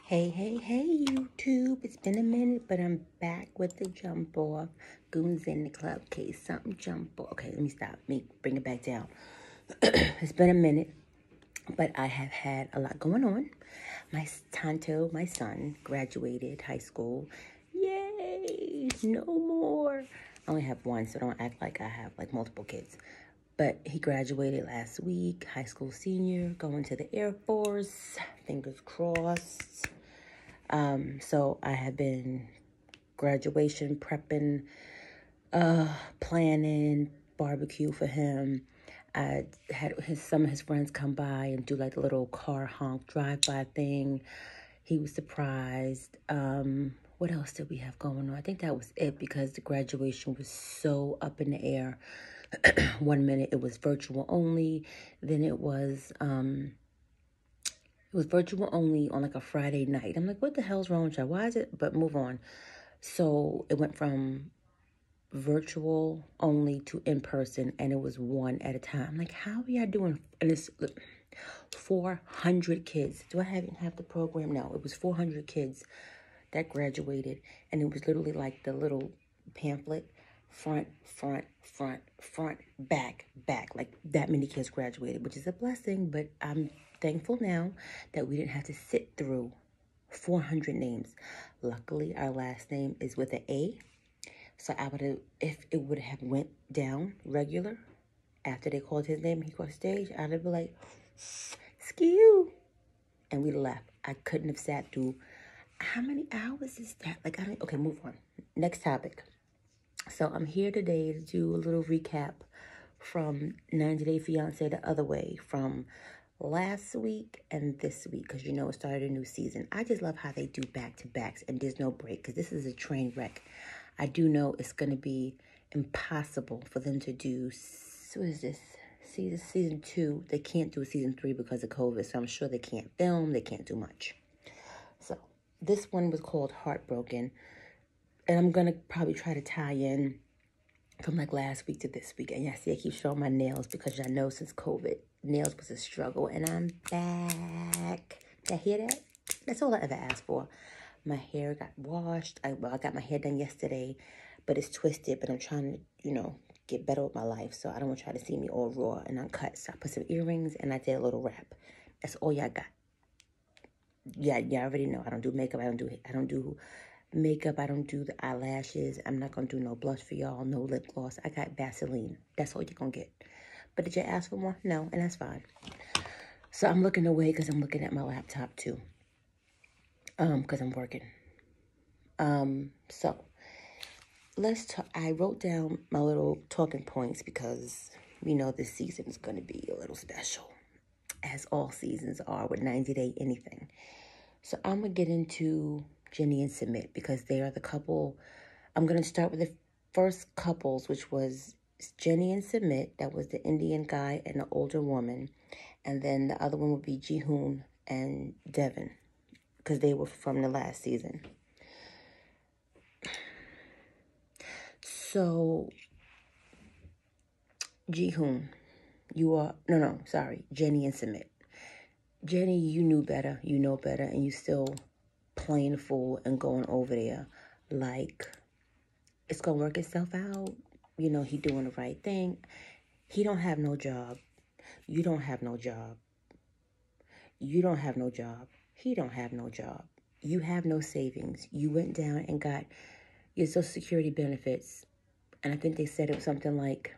Hey, hey, hey, YouTube. It's been a minute, but I'm back with the jump off. Goons in the club case. Something jump off. Okay, let me stop. Let me bring it back down. It's been a minute, but I have had a lot going on. My Tonto, my son, graduated high school. Yay! No more. I only have one, so don't act like I have like multiple kids. But he graduated last week, high school senior, going to the Air Force. Fingers crossed. So I have been graduation prepping, planning, barbecue for him. I had some of his friends come by and do like a little car honk drive-by thing. He was surprised. What else did we have going on? I think that was it because the graduation was so up in the air. One minute it was virtual only, then it was virtual only on like a Friday night. I'm like, what the hell's wrong with y'all? Why is it? But move on. So it went from virtual only to in person, and it was one at a time. I'm like, how are y'all doing? And it's 400 kids. Do I have the program? No, it was 400 kids that graduated, and it was literally like the little pamphlet. Front, back. Like that many kids graduated, which is a blessing, but I'm thankful now that we didn't have to sit through 400 names. Luckily, our last name is with an A. So I would have, if it would have went down regular, after they called his name, he crossed stage, I'd have been like, skew. And we left. I couldn't have sat through, how many hours is that? Like, okay, move on. Next topic. So I'm here today to do a little recap from 90 Day Fiancé the other way, from last week and this week, because it started a new season. I just love how they do back-to-backs and there's no break, because this is a train wreck. I do know it's going to be impossible for them to do, what is this, season 2. They can't do season 3 because of COVID, so I'm sure they can't film, they can't do much. So this one was called Heartbroken. And I'm going to probably try to tie in from like last week to this week. And yeah, see, I keep showing my nails because y'all know since COVID, nails was a struggle. And I'm back. Did I hear that? That's all I ever asked for. My hair got washed. I got my hair done yesterday, but it's twisted. But I'm trying to, get better with my life. So I don't want to try to see me all raw and uncut. So I put some earrings and I did a little wrap. That's all y'all got. Yeah, y'all already know. I don't do makeup. I don't do makeup. I don't do the eyelashes. I'm not going to do no blush for y'all, no lip gloss. I got Vaseline. That's all you're going to get. But did you ask for more? No, and that's fine. So I'm looking away because I'm looking at my laptop too. Because I'm working. So let's talk. I wrote down my little talking points because we know this season is going to be a little special, as all seasons are with 90 Day anything. So I'm going to get into Jenny and Submit because they are the couple. I'm going to start with the first couples, which was Jenny and Submit. That was the Indian guy and the older woman. And then the other one would be Jihoon and Devin because they were from the last season. So, Jihoon, Jenny and Submit. Jenny, you knew better, you know better, and you still playing the fool and going over there like it's gonna work itself out. He doing the right thing. He don't have no job. You don't have no job. You don't have no job. He don't have no job. You have no savings. You went down and got your Social Security benefits, and I think they said it was something like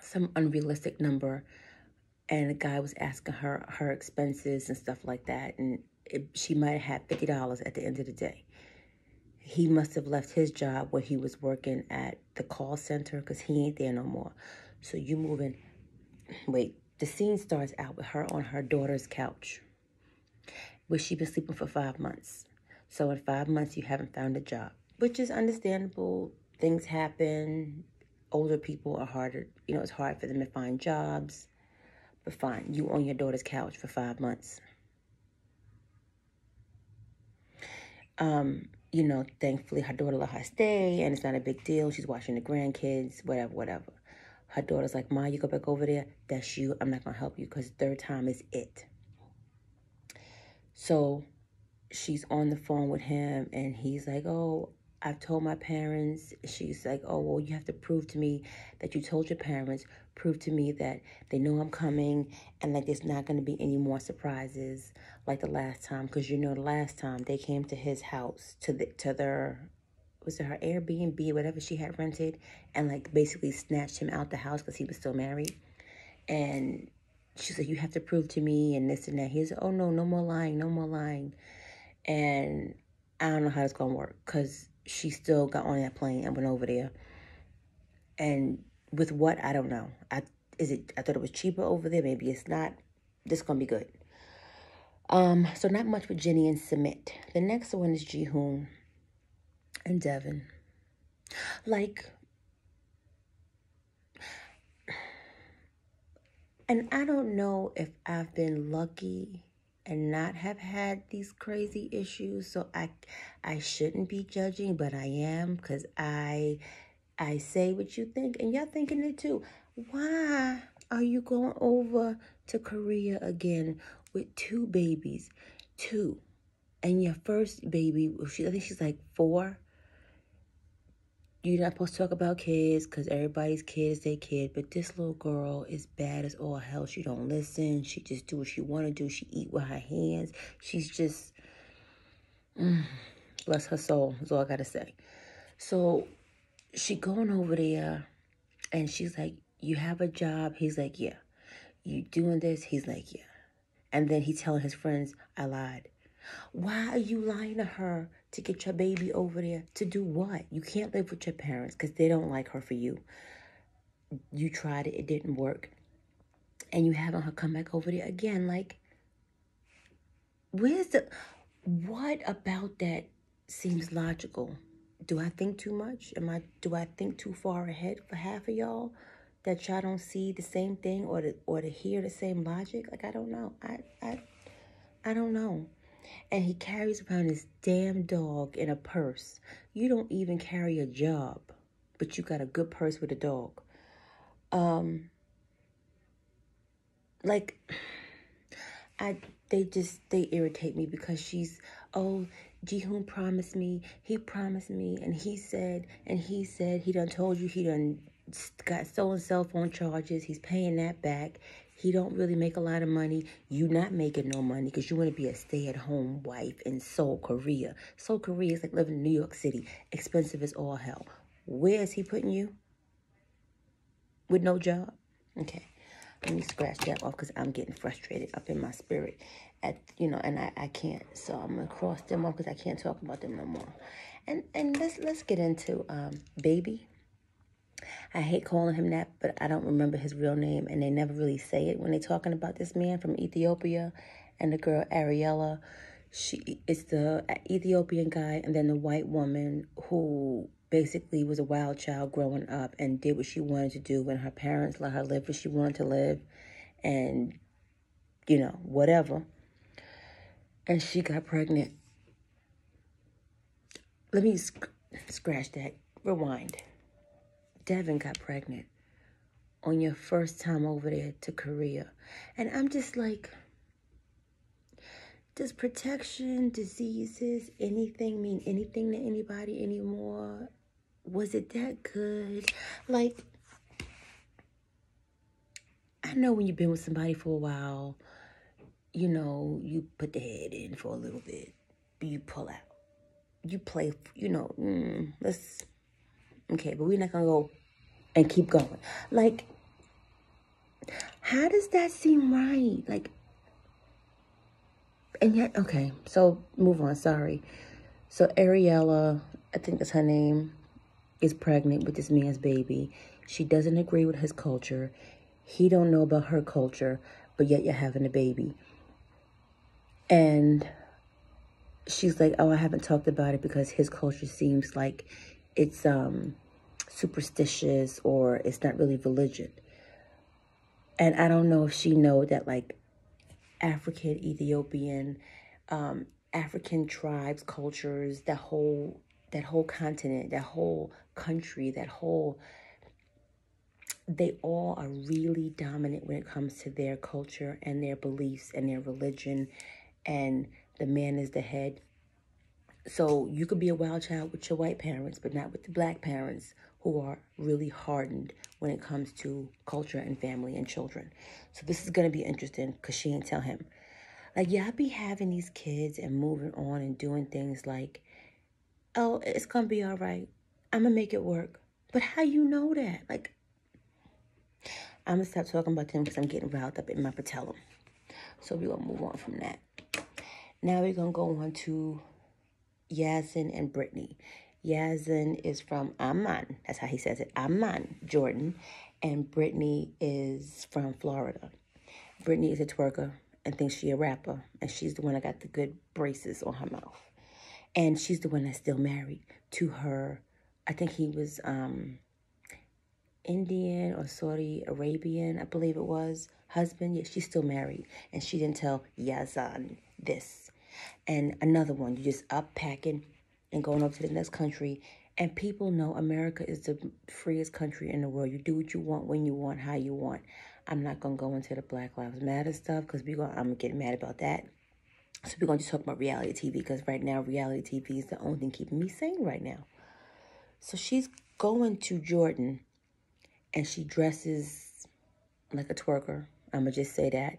some unrealistic number, and the guy was asking her expenses and stuff like that, and she might have had $50 at the end of the day. He must have left his job where he was working at the call center because he ain't there no more. So you moving. Wait, the scene starts out with her on her daughter's couch where she been sleeping for 5 months. So in 5 months, you haven't found a job, which is understandable. Things happen. Older people are harder. It's hard for them to find jobs. But fine, you on your daughter's couch for 5 months. Thankfully her daughter let her stay and it's not a big deal. She's watching the grandkids, whatever. Her daughter's like, Ma, you go back over there. That's you. I'm not going to help you because third time is it. So she's on the phone with him, and he's like, oh, I've told my parents. She's like, oh, well, you have to prove to me that you told your parents. Prove to me that they know I'm coming, and like there's not going to be any more surprises like the last time. Because the last time they came to his house, to their, was it her Airbnb, whatever she had rented, and like basically snatched him out the house because he was still married. And she's like, you have to prove to me and this and that. He's like, oh no, no more lying, no more lying. And I don't know how it's going to work because she still got on that plane and went over there. And with what, I don't know. I thought it was cheaper over there. Maybe it's not. This is going to be good. So not much with Jenny and Submit. The next one is Ji-hoon and Devin. Like, and I don't know if I've been lucky and not have had these crazy issues, so I shouldn't be judging, but I am, because I say what you think, and y'all thinking it too. Why are you going over to Korea again with 2 babies? 2. And your first baby, I think she's like 4. You're not supposed to talk about kids because everybody's kid is their kid. But this little girl is bad as all hell. She don't listen. She just do what she want to do. She eat with her hands. She's just, bless her soul, is all I got to say. So she going over there and she's like, you have a job? He's like, yeah. You doing this? He's like, yeah. And then he's telling his friends, I lied. Why are you lying to her to get your baby over there? To do what? You can't live with your parents because they don't like her for you. You tried it. It didn't work. And you having her come back over there again. Like, what about that seems logical? Do I think too much? Do I think too far ahead for half of y'all? That y'all don't see the same thing or to hear the same logic? Like, I don't know. I don't know. And he carries around his damn dog in a purse. You don't even carry a job, but you got a good purse with a dog. Like, they irritate me because she's, oh, Ji-hoon promised me, he promised me, and he said, he done told you he done got stolen cell phone charges, he's paying that back. He don't really make a lot of money. You not making no money because you want to be a stay-at-home wife in Seoul, Korea. Seoul, Korea is like living in New York City. Expensive as all hell. Where is he putting you? With no job? Okay. Let me scratch that off because I'm getting frustrated up in my spirit. And I can't. So I'm going to cross them off because I can't talk about them no more. And let's get into Baby. I hate calling him that, but I don't remember his real name, and they never really say it when they're talking about this man from Ethiopia and the girl Ariella. It's the Ethiopian guy and then the white woman who basically was a wild child growing up and did what she wanted to do when her parents let her live what she wanted to live and, whatever. And she got pregnant. Let me scratch that. Rewind. Devin got pregnant on your first time over there to Korea. And I'm just like, does protection, diseases, anything mean anything to anybody anymore? Was it that good? Like, I know when you've been with somebody for a while, you put the head in for a little bit, but you pull out. You play, okay, but we're not going to go and keep going. Like, how does that seem right? Like, and yet, okay, so move on, sorry. So Ariella, I think that's her name, is pregnant with this man's baby. She doesn't agree with his culture. He don't know about her culture, but yet you're having a baby. And she's like, oh, I haven't talked about it because his culture seems like it's superstitious or it's not really religion. And I don't know if she know that, like, African, Ethiopian, African tribes, cultures, that whole continent, that whole country, they all are really dominant when it comes to their culture and their beliefs and their religion. And The man is the head. So you could be a wild child with your white parents, but not with the black parents who are really hardened when it comes to culture and family and children. So this is going to be interesting because she didn't tell him. Like, y'all be having these kids and moving on and doing things like, oh, it's going to be all right. I'm going to make it work. But how you know that? Like, I'm going to stop talking about them because I'm getting riled up in my patellum. So we're going to move on from that. Now we're going to go on to Yazan and Brittany. Yazan is from Amman. That's how he says it. Amman, Jordan. And Brittany is from Florida. Brittany is a twerker and thinks she a rapper. And she's the one that got the good braces on her mouth. And she's the one that's still married to her. I think he was Indian or Saudi Arabian, I believe it was, husband. Yeah, she's still married. And she didn't tell Yazan this. And another one, you just up packing and going over to the next country. And people know America is the freest country in the world. You do what you want, when you want, how you want. I'm not going to go into the Black Lives Matter stuff because I'm going to get mad about that. So we're going to just talk about reality TV because right now reality TV is the only thing keeping me sane right now. So she's going to Jordan and she dresses like a twerker. I'm going to just say that.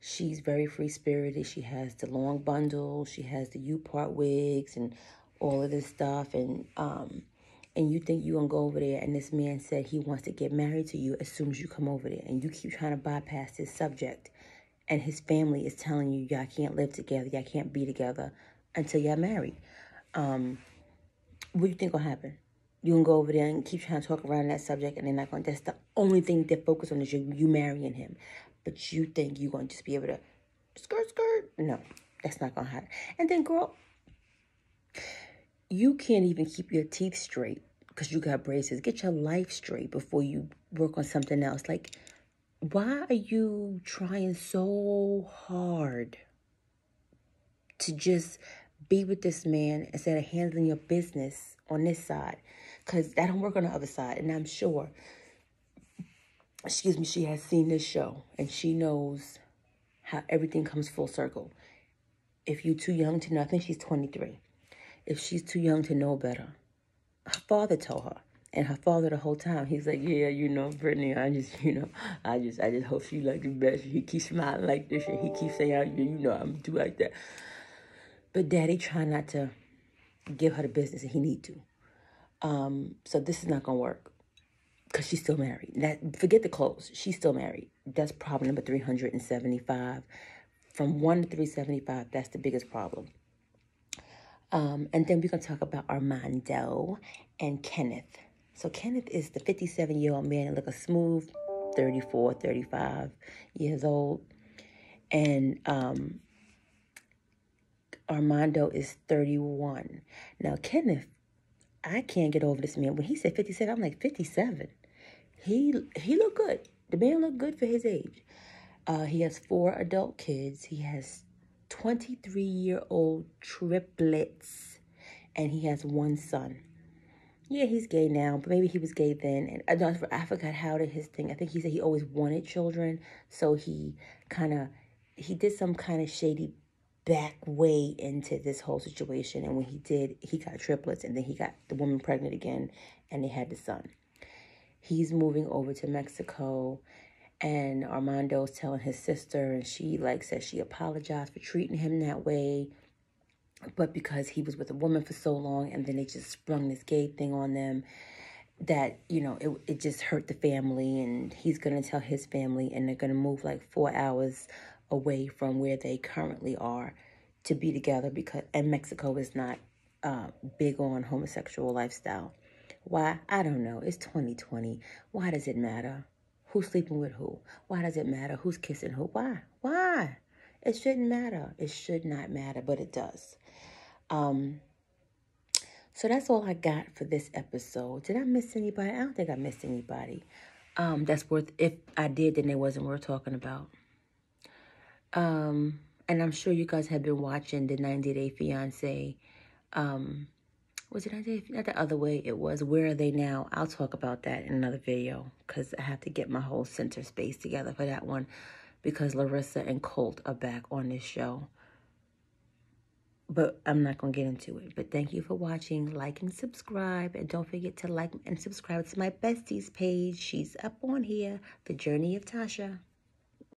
She's very free-spirited. She has the long bundle. She has the U-part wigs and all of this stuff. And you think you're going to go over there and this man said he wants to get married to you as soon as you come over there. And you keep trying to bypass this subject. And his family is telling you y'all can't live together. Y'all can't be together until y'all married. What do you think will happen? You can go over there and keep trying to talk around that subject and they're not going to. That's the only thing they're focused on is you marrying him. But you think you're going to just be able to skirt? No, that's not going to happen. And then, girl, you can't even keep your teeth straight because you got braces. Get your life straight before you work on something else. Like, why are you trying so hard to just be with this man instead of handling your business on this side? Because that don't work on the other side. And I'm sure, she has seen this show and she knows how everything comes full circle. If you're too young to know, I think she's 23. If she's too young to know better, her father told her. And her father the whole time, he's like, yeah, Brittany, I just hope she like the best. He keeps smiling like this and he keeps saying, I'm do like that. But daddy trying not to give her the business and he need to. So this is not going to work because she's still married. Forget the clothes. She's still married. That's problem number 375. From 1 to 375, that's the biggest problem. And then we're going to talk about Armando and Kenneth. So Kenneth is the 57-year-old man that look a smooth 34, 35 years old. And Armando is 31. Now, Kenneth, I can't get over this man. When he said 57, I'm like, 57? He looked good. The man looked good for his age. He has 4 adult kids. He has 23-year-old triplets. And he has 1 son. Yeah, he's gay now, but maybe he was gay then. And I forgot how did his thing. I think he said he always wanted children. So he did some kind of shady back way into this whole situation. And when he did, he got triplets. And then he got the woman pregnant again. And they had the son. He's moving over to Mexico. And Armando's telling his sister. And she says she apologized for treating him that way. But because he was with a woman for so long and then they just sprung this gay thing on them that, it just hurt the family. And he's going to tell his family and they're going to move 4 hours away from where they currently are to be together and Mexico is not big on homosexual lifestyle. Why? I don't know. It's 2020. Why does it matter? Who's sleeping with who? Why does it matter? Who's kissing who? Why? It shouldn't matter. It should not matter, but it does. So that's all I got for this episode. Did I miss anybody? I don't think I missed anybody. That's worth, if I did, then it wasn't worth talking about. And I'm sure you guys have been watching the 90-Day Fiancé. Was it 90 Day? Not the other way. It was Where Are They Now? I'll talk about that in another video because I have to get my whole center space together for that one because Larissa and Colt are back on this show. But I'm not going to get into it. But thank you for watching. Like and subscribe. And don't forget to like and subscribe to my besties page. She's up on here. The Journey of Tasha.